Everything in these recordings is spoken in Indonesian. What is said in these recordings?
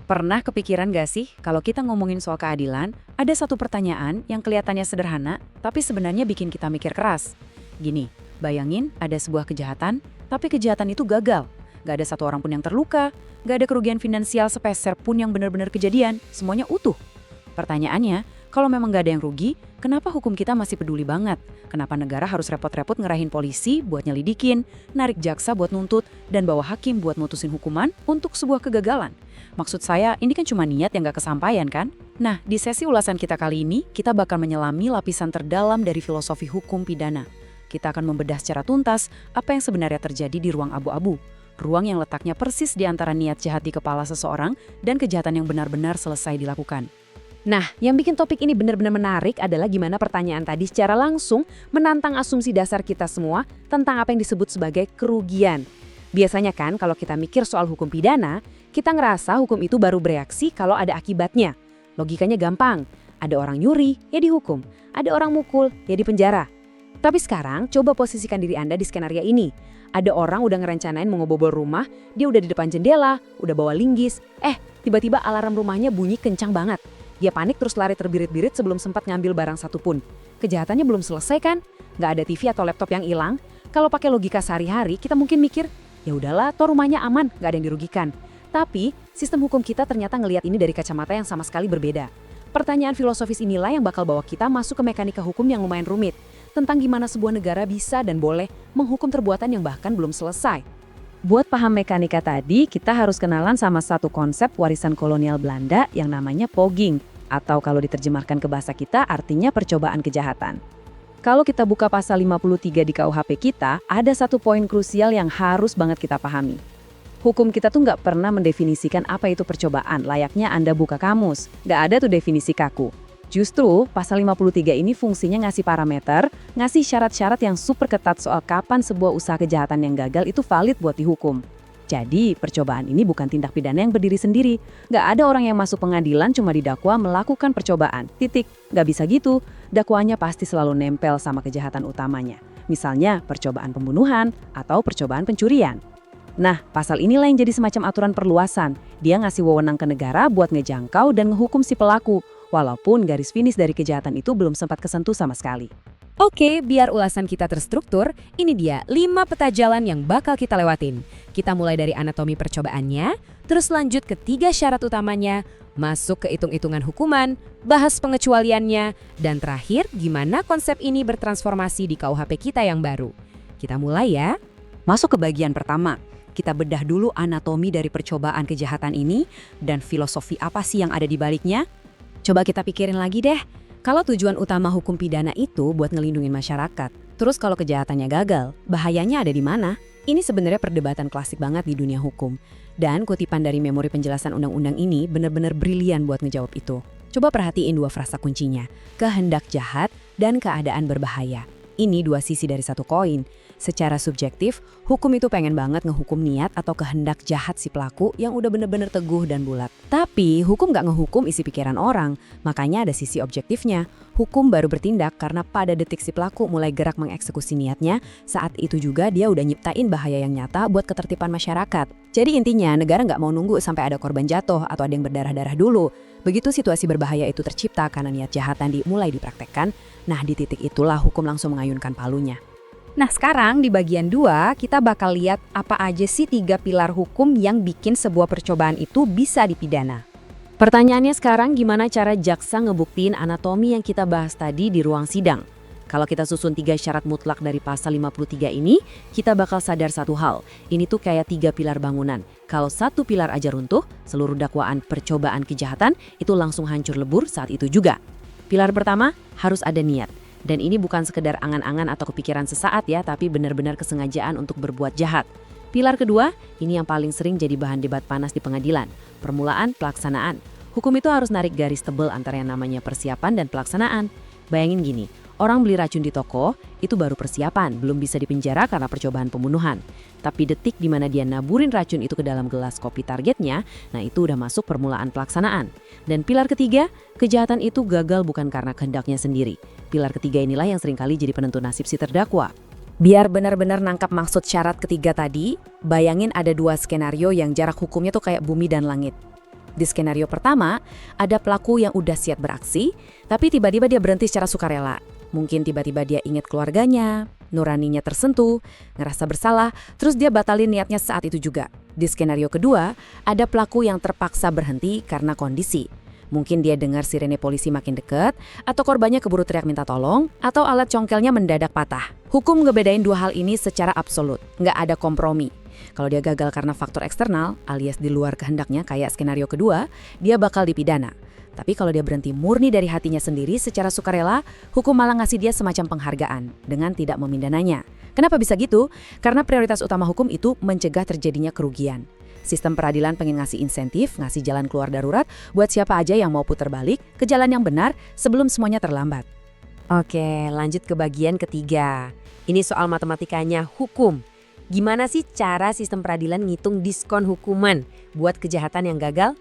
Pernah kepikiran gak sih kalau kita ngomongin soal keadilan, ada satu pertanyaan yang kelihatannya sederhana, tapi sebenarnya bikin kita mikir keras. Gini, bayangin ada sebuah kejahatan, tapi kejahatan itu gagal. Gak ada satu orang pun yang terluka, gak ada kerugian finansial sepeser pun yang benar-benar kejadian, semuanya utuh. Pertanyaannya, kalau memang gak ada yang rugi, kenapa hukum kita masih peduli banget? Kenapa negara harus repot-repot ngerahin polisi buat nyelidikin, narik jaksa buat nuntut, dan bawa hakim buat mutusin hukuman untuk sebuah kegagalan? Maksud saya, ini kan cuma niat yang gak kesampaian kan? Nah, di sesi ulasan kita kali ini, kita bakal menyelami lapisan terdalam dari filosofi hukum pidana. Kita akan membedah secara tuntas apa yang sebenarnya terjadi di ruang abu-abu. Ruang yang letaknya persis di antara niat jahat di kepala seseorang dan kejahatan yang benar-benar selesai dilakukan. Nah, yang bikin topik ini benar-benar menarik adalah gimana pertanyaan tadi secara langsung menantang asumsi dasar kita semua tentang apa yang disebut sebagai kerugian. Biasanya kan kalau kita mikir soal hukum pidana, kita ngerasa hukum itu baru bereaksi kalau ada akibatnya. Logikanya gampang, ada orang nyuri, ya dihukum. Ada orang mukul, ya dipenjara. Tapi sekarang coba posisikan diri Anda di skenario ini. Ada orang udah ngerencanain mau ngebobol rumah, dia udah di depan jendela, udah bawa linggis. Tiba-tiba alarm rumahnya bunyi kencang banget. Dia panik terus lari terbirit-birit sebelum sempat ngambil barang satupun. Kejahatannya belum selesai kan? Nggak ada TV atau laptop yang hilang. Kalau pakai logika sehari-hari, kita mungkin mikir, ya udahlah, toh rumahnya aman, nggak ada yang dirugikan. Tapi, sistem hukum kita ternyata ngelihat ini dari kacamata yang sama sekali berbeda. Pertanyaan filosofis inilah yang bakal bawa kita masuk ke mekanika hukum yang lumayan rumit. Tentang gimana sebuah negara bisa dan boleh menghukum perbuatan yang bahkan belum selesai. Buat paham mekanika tadi, kita harus kenalan sama satu konsep warisan kolonial Belanda yang namanya pogging. Atau kalau diterjemahkan ke bahasa kita artinya percobaan kejahatan. Kalau kita buka pasal 53 di KUHP kita, ada satu poin krusial yang harus banget kita pahami. Hukum kita tuh nggak pernah mendefinisikan apa itu percobaan, layaknya Anda buka kamus. Nggak ada tuh definisi kaku. Justru, pasal 53 ini fungsinya ngasih parameter, ngasih syarat-syarat yang super ketat soal kapan sebuah usaha kejahatan yang gagal itu valid buat dihukum. Jadi, percobaan ini bukan tindak pidana yang berdiri sendiri. Nggak ada orang yang masuk pengadilan cuma didakwa melakukan percobaan. Titik. Nggak bisa gitu. Dakwaannya pasti selalu nempel sama kejahatan utamanya. Misalnya, percobaan pembunuhan atau percobaan pencurian. Nah, pasal inilah yang jadi semacam aturan perluasan. Dia ngasih wewenang ke negara buat ngejangkau dan ngehukum si pelaku. Walaupun garis finish dari kejahatan itu belum sempat kesentuh sama sekali. Oke, biar ulasan kita terstruktur, ini dia 5 peta jalan yang bakal kita lewatin. Kita mulai dari anatomi percobaannya, terus lanjut ke 3 syarat utamanya, masuk ke hitung-hitungan hukuman, bahas pengecualiannya, dan terakhir gimana konsep ini bertransformasi di KUHP kita yang baru. Kita mulai ya. Masuk ke bagian pertama. Kita bedah dulu anatomi dari percobaan kejahatan ini dan filosofi apa sih yang ada di baliknya. Coba kita pikirin lagi deh. Kalau tujuan utama hukum pidana itu buat ngelindungin masyarakat, terus kalau kejahatannya gagal, bahayanya ada di mana? Ini sebenarnya perdebatan klasik banget di dunia hukum. Dan kutipan dari memori penjelasan undang-undang ini benar-benar brilian buat ngejawab itu. Coba perhatiin 2 frasa kuncinya, kehendak jahat dan keadaan berbahaya. Ini 2 sisi dari satu koin. Secara subjektif, hukum itu pengen banget ngehukum niat atau kehendak jahat si pelaku yang udah bener-bener teguh dan bulat. Tapi hukum gak ngehukum isi pikiran orang, makanya ada sisi objektifnya. Hukum baru bertindak karena pada detik si pelaku mulai gerak mengeksekusi niatnya, saat itu juga dia udah nyiptain bahaya yang nyata buat ketertiban masyarakat. Jadi intinya negara gak mau nunggu sampai ada korban jatuh atau ada yang berdarah-darah dulu. Begitu situasi berbahaya itu tercipta karena niat jahat dan mulai dipraktekkan, nah di titik itulah hukum langsung mengayunkan palunya. Nah sekarang di bagian 2 kita bakal lihat apa aja sih 3 pilar hukum yang bikin sebuah percobaan itu bisa dipidana. Pertanyaannya sekarang gimana cara jaksa ngebuktiin anatomi yang kita bahas tadi di ruang sidang? Kalau kita susun 3 syarat mutlak dari pasal 53 ini, kita bakal sadar satu hal. Ini tuh kayak 3 pilar bangunan. Kalau satu pilar aja runtuh, seluruh dakwaan percobaan kejahatan itu langsung hancur lebur saat itu juga. Pilar pertama, harus ada niat. Dan ini bukan sekedar angan-angan atau kepikiran sesaat ya, tapi benar-benar kesengajaan untuk berbuat jahat. Pilar kedua, ini yang paling sering jadi bahan debat panas di pengadilan. Permulaan, pelaksanaan. Hukum itu harus narik garis tebal antara yang namanya persiapan dan pelaksanaan. Bayangin gini, orang beli racun di toko, itu baru persiapan, belum bisa dipenjara karena percobaan pembunuhan. Tapi detik di mana dia naburin racun itu ke dalam gelas kopi targetnya, nah itu udah masuk permulaan pelaksanaan. Dan pilar ketiga, kejahatan itu gagal bukan karena kehendaknya sendiri. Pilar ketiga inilah yang seringkali jadi penentu nasib si terdakwa. Biar benar-benar nangkap maksud syarat ketiga tadi, bayangin ada 2 skenario yang jarak hukumnya tuh kayak bumi dan langit. Di skenario pertama, ada pelaku yang udah siap beraksi, tapi tiba-tiba dia berhenti secara sukarela. Mungkin tiba-tiba dia ingat keluarganya, nuraninya tersentuh, ngerasa bersalah, terus dia batalin niatnya saat itu juga. Di skenario kedua, ada pelaku yang terpaksa berhenti karena kondisi. Mungkin dia dengar sirene polisi makin dekat, atau korbannya keburu teriak minta tolong, atau alat congkelnya mendadak patah. Hukum ngebedain dua hal ini secara absolut, nggak ada kompromi. Kalau dia gagal karena faktor eksternal, alias di luar kehendaknya kayak skenario kedua, dia bakal dipidana. Tapi kalau dia berhenti murni dari hatinya sendiri secara sukarela, hukum malah ngasih dia semacam penghargaan dengan tidak memindananya. Kenapa bisa gitu? Karena prioritas utama hukum itu mencegah terjadinya kerugian. Sistem peradilan pengen ngasih insentif, ngasih jalan keluar darurat buat siapa aja yang mau putar balik ke jalan yang benar sebelum semuanya terlambat. Oke, lanjut ke bagian ketiga. Ini soal matematikanya hukum. Gimana sih cara sistem peradilan ngitung diskon hukuman buat kejahatan yang gagal?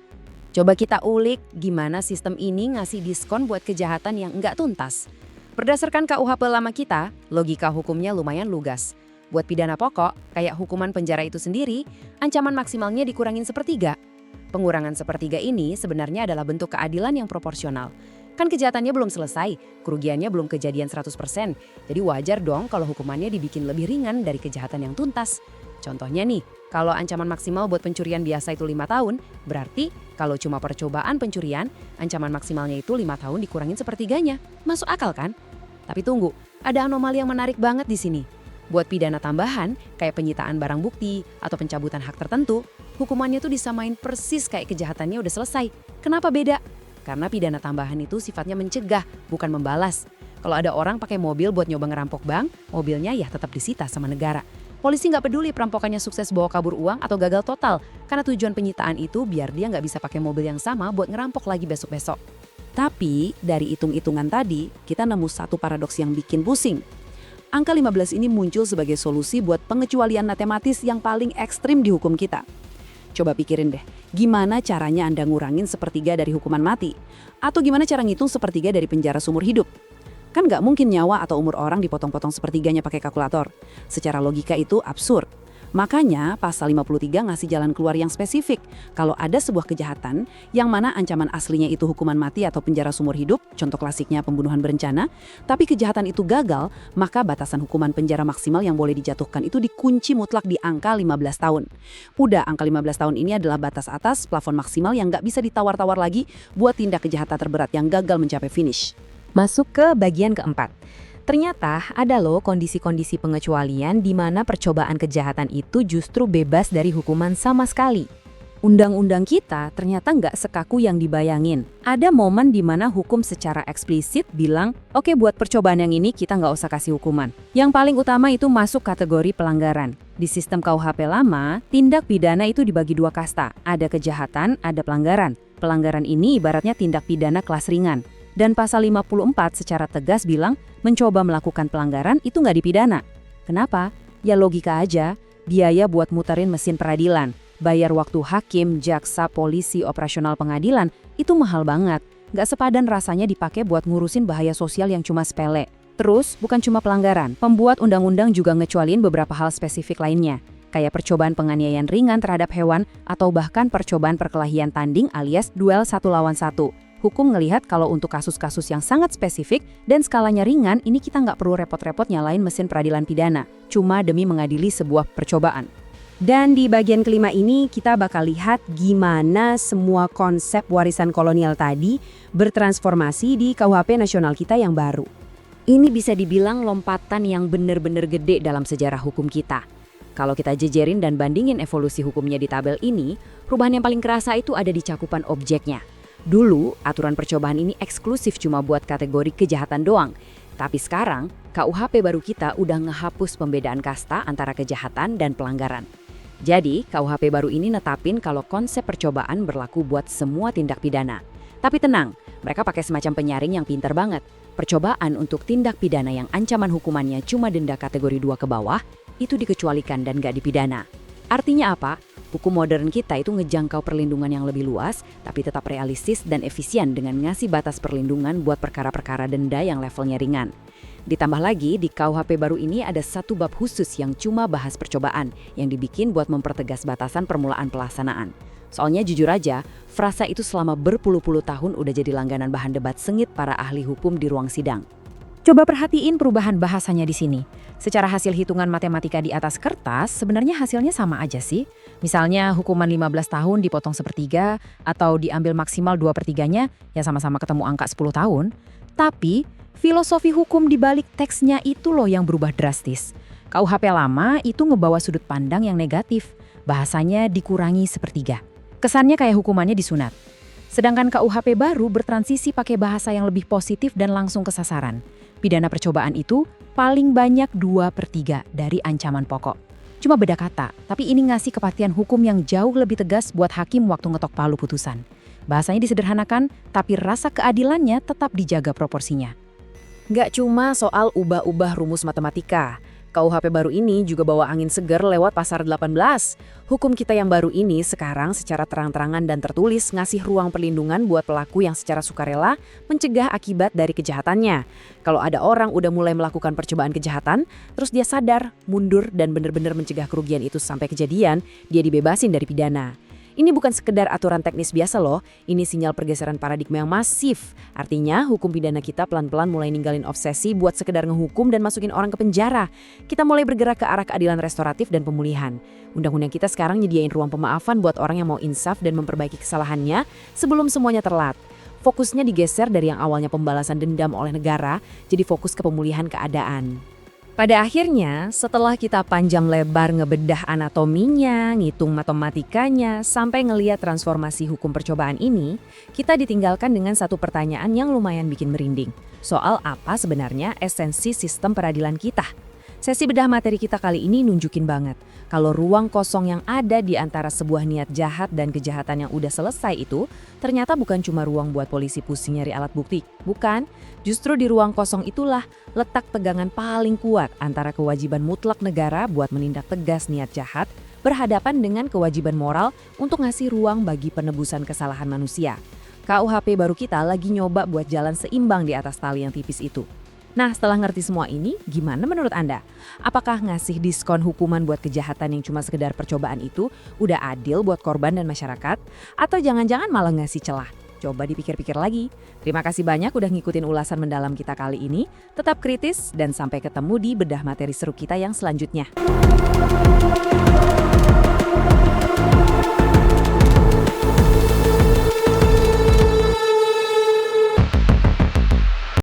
Coba kita ulik gimana sistem ini ngasih diskon buat kejahatan yang nggak tuntas. Berdasarkan KUHP lama kita, logika hukumnya lumayan lugas. Buat pidana pokok, kayak hukuman penjara itu sendiri, ancaman maksimalnya dikurangin sepertiga. Pengurangan sepertiga ini sebenarnya adalah bentuk keadilan yang proporsional. Kan kejahatannya belum selesai, kerugiannya belum kejadian 100%, jadi wajar dong kalau hukumannya dibikin lebih ringan dari kejahatan yang tuntas. Contohnya nih, kalau ancaman maksimal buat pencurian biasa itu 5 tahun, berarti kalau cuma percobaan pencurian, ancaman maksimalnya itu 5 tahun dikurangin sepertiganya. Masuk akal kan? Tapi tunggu, ada anomali yang menarik banget di sini. Buat pidana tambahan, kayak penyitaan barang bukti atau pencabutan hak tertentu, hukumannya tuh disamain persis kayak kejahatannya udah selesai. Kenapa beda? Karena pidana tambahan itu sifatnya mencegah, bukan membalas. Kalau ada orang pakai mobil buat nyoba ngerampok bank, mobilnya ya tetap disita sama negara. Polisi nggak peduli perampokannya sukses bawa kabur uang atau gagal total, karena tujuan penyitaan itu biar dia nggak bisa pakai mobil yang sama buat ngerampok lagi besok-besok. Tapi dari hitung-hitungan tadi, kita nemu satu paradoks yang bikin pusing. Angka 15 ini muncul sebagai solusi buat pengecualian matematis yang paling ekstrim di hukum kita. Coba pikirin deh, gimana caranya Anda ngurangin sepertiga dari hukuman mati? Atau gimana cara ngitung sepertiga dari penjara seumur hidup? Kan nggak mungkin nyawa atau umur orang dipotong-potong sepertiganya pakai kalkulator. Secara logika itu absurd. Makanya pasal 53 ngasih jalan keluar yang spesifik. Kalau ada sebuah kejahatan yang mana ancaman aslinya itu hukuman mati atau penjara seumur hidup, contoh klasiknya pembunuhan berencana, tapi kejahatan itu gagal, maka batasan hukuman penjara maksimal yang boleh dijatuhkan itu dikunci mutlak di angka 15 tahun. Udah, angka 15 tahun ini adalah batas atas plafon maksimal yang nggak bisa ditawar-tawar lagi buat tindak kejahatan terberat yang gagal mencapai finish. Masuk ke bagian keempat. Ternyata ada loh kondisi-kondisi pengecualian di mana percobaan kejahatan itu justru bebas dari hukuman sama sekali. Undang-undang kita ternyata nggak sekaku yang dibayangin. Ada momen di mana hukum secara eksplisit bilang, oke, buat percobaan yang ini kita nggak usah kasih hukuman. Yang paling utama itu masuk kategori pelanggaran. Di sistem KUHP lama, tindak pidana itu dibagi dua kasta. Ada kejahatan, ada pelanggaran. Pelanggaran ini ibaratnya tindak pidana kelas ringan. Dan pasal 54 secara tegas bilang, mencoba melakukan pelanggaran itu nggak dipidana. Kenapa? Ya logika aja, biaya buat muterin mesin peradilan, bayar waktu hakim, jaksa, polisi, operasional pengadilan, itu mahal banget. Nggak sepadan rasanya dipakai buat ngurusin bahaya sosial yang cuma sepele. Terus, bukan cuma pelanggaran, pembuat undang-undang juga ngecualiin beberapa hal spesifik lainnya, kayak percobaan penganiayaan ringan terhadap hewan atau bahkan percobaan perkelahian tanding alias duel 1 lawan 1. Hukum ngelihat kalau untuk kasus-kasus yang sangat spesifik dan skalanya ringan, ini kita nggak perlu repot-repot nyalain mesin peradilan pidana, cuma demi mengadili sebuah percobaan. Dan di bagian kelima ini kita bakal lihat gimana semua konsep warisan kolonial tadi bertransformasi di KUHP nasional kita yang baru. Ini bisa dibilang lompatan yang bener-bener gede dalam sejarah hukum kita. Kalau kita jejerin dan bandingin evolusi hukumnya di tabel ini, perubahan yang paling kerasa itu ada di cakupan objeknya. Dulu, aturan percobaan ini eksklusif cuma buat kategori kejahatan doang. Tapi sekarang, KUHP baru kita udah ngehapus pembedaan kasta antara kejahatan dan pelanggaran. Jadi, KUHP baru ini netapin kalau konsep percobaan berlaku buat semua tindak pidana. Tapi tenang, mereka pakai semacam penyaring yang pintar banget. Percobaan untuk tindak pidana yang ancaman hukumannya cuma denda kategori 2 ke bawah, itu dikecualikan dan gak dipidana. Artinya apa? Hukum modern kita itu ngejangkau perlindungan yang lebih luas, tapi tetap realistis dan efisien dengan ngasih batas perlindungan buat perkara-perkara denda yang levelnya ringan. Ditambah lagi, di KUHP baru ini ada satu bab khusus yang cuma bahas percobaan, yang dibikin buat mempertegas batasan permulaan pelaksanaan. Soalnya jujur aja, frasa itu selama berpuluh-puluh tahun udah jadi langganan bahan debat sengit para ahli hukum di ruang sidang. Coba perhatiin perubahan bahasanya di sini. Secara hasil hitungan matematika di atas kertas, sebenarnya hasilnya sama aja sih. Misalnya hukuman 15 tahun dipotong sepertiga, atau diambil maksimal 2/3-nya, ya sama-sama ketemu angka 10 tahun. Tapi, filosofi hukum di balik teksnya itu loh yang berubah drastis. KUHP lama itu ngebawa sudut pandang yang negatif. Bahasanya dikurangi sepertiga. Kesannya kayak hukumannya disunat. Sedangkan KUHP baru bertransisi pakai bahasa yang lebih positif dan langsung ke sasaran. Pidana percobaan itu paling banyak 2/3 dari ancaman pokok. Cuma beda kata, tapi ini ngasih kepastian hukum yang jauh lebih tegas buat hakim waktu ngetok palu putusan. Bahasanya disederhanakan, tapi rasa keadilannya tetap dijaga proporsinya. Nggak cuma soal ubah-ubah rumus matematika. KUHP baru ini juga bawa angin segar lewat pasar 18. Hukum kita yang baru ini sekarang secara terang-terangan dan tertulis ngasih ruang perlindungan buat pelaku yang secara sukarela mencegah akibat dari kejahatannya. Kalau ada orang udah mulai melakukan percobaan kejahatan, terus dia sadar, mundur dan benar-benar mencegah kerugian itu sampai kejadian, dia dibebasin dari pidana. Ini bukan sekedar aturan teknis biasa loh, ini sinyal pergeseran paradigma yang masif. Artinya, hukum pidana kita pelan-pelan mulai ninggalin obsesi buat sekedar ngehukum dan masukin orang ke penjara. Kita mulai bergerak ke arah keadilan restoratif dan pemulihan. Undang-undang kita sekarang nyediain ruang pemaafan buat orang yang mau insaf dan memperbaiki kesalahannya sebelum semuanya telat. Fokusnya digeser dari yang awalnya pembalasan dendam oleh negara, jadi fokus ke pemulihan keadaan. Pada akhirnya, setelah kita panjang lebar ngebedah anatominya, ngitung matematikanya, sampai ngeliat transformasi hukum percobaan ini, kita ditinggalkan dengan satu pertanyaan yang lumayan bikin merinding. Soal apa sebenarnya esensi sistem peradilan kita? Sesi bedah materi kita kali ini nunjukin banget kalau ruang kosong yang ada di antara sebuah niat jahat dan kejahatan yang udah selesai itu ternyata bukan cuma ruang buat polisi pusing nyari alat bukti. Bukan, justru di ruang kosong itulah letak tegangan paling kuat antara kewajiban mutlak negara buat menindak tegas niat jahat berhadapan dengan kewajiban moral untuk ngasih ruang bagi penebusan kesalahan manusia. KUHP baru kita lagi nyoba buat jalan seimbang di atas tali yang tipis itu. Nah, setelah ngerti semua ini, gimana menurut Anda? Apakah ngasih diskon hukuman buat kejahatan yang cuma sekedar percobaan itu udah adil buat korban dan masyarakat? Atau jangan-jangan malah ngasih celah? Coba dipikir-pikir lagi. Terima kasih banyak udah ngikutin ulasan mendalam kita kali ini. Tetap kritis dan sampai ketemu di bedah materi seru kita yang selanjutnya.